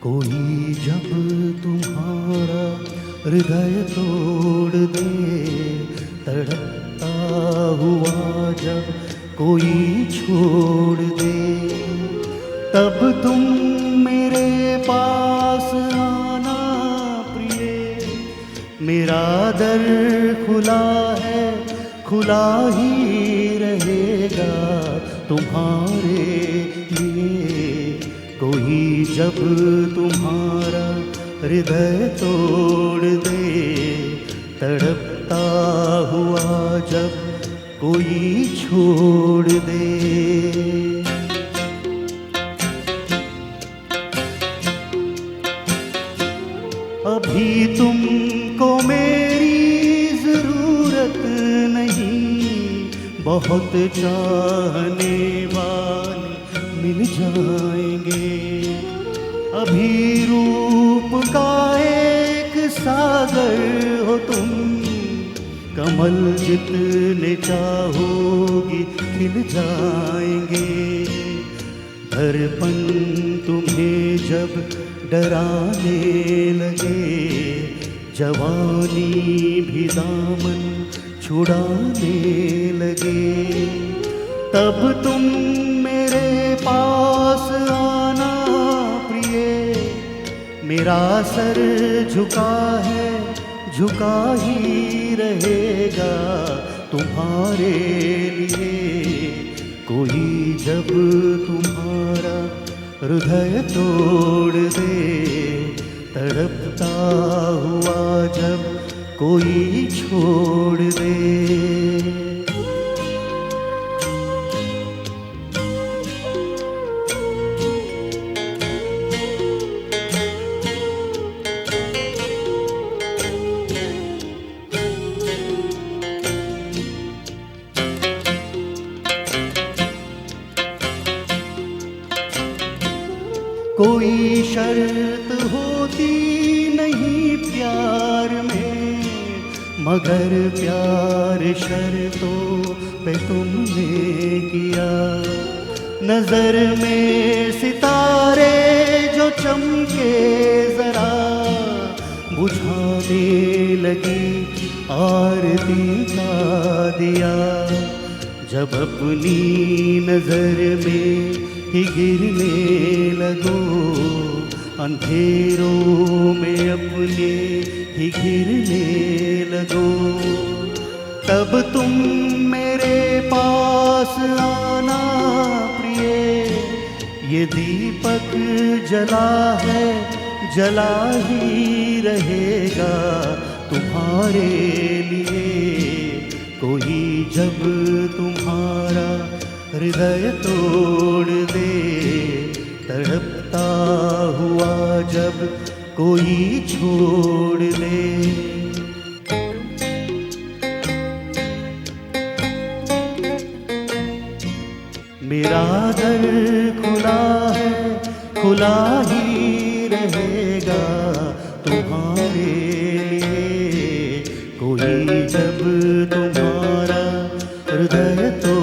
कोई जब तुम्हारा हृदय तोड़ दे, तड़पता हुआ जब कोई छोड़ दे, तब तुम मेरे पास आना प्रिय। मेरा दर खुला है, खुला ही रहेगा तुम्हारे लिए। कोई जब तुम्हारा हृदय तोड़ दे, तड़पता हुआ जब कोई छोड़ दे। अभी तुमको मेरी ज़रूरत नहीं, बहुत चाहने वाले मिल जाएंगे। अभी रूप का एक सागर हो तुम, कमल जितने चाहोगी खिल जाएंगे। दर्पण तुम्हें जब डराने लगे, जवानी भी दामन छुड़ाने लगे, तब तुम मेरे पास आना प्रिय। मेरा सर झुका है, झुका ही रहेगा तुम्हारे लिए। कोई जब तुम्हारा हृदय तोड़ दे, तड़पता हुआ जब कोई छोड़ दे। कोई शर्त होती नहीं प्यार में, मगर प्यार शर्तों पे तुमने किया। नजर में सितारे जो चमके जरा, बुझाने लगी आरती का दिया। जब अपनी नजर में ही गिरने लगो, अंधेरों में अपने ही गिरने लगो, तब तुम मेरे पास आना प्रिय। ये दीपक जला है, जला ही रहेगा तुम्हारे लिए। कोई जब तुम्हारा हृदय तोड़ दे, तड़पता हुआ जब कोई छोड़ दे। मेरा दर खुला है, खुला ही रहेगा तुम्हारे लिए। कोई जब तुम्हारा हृदय तो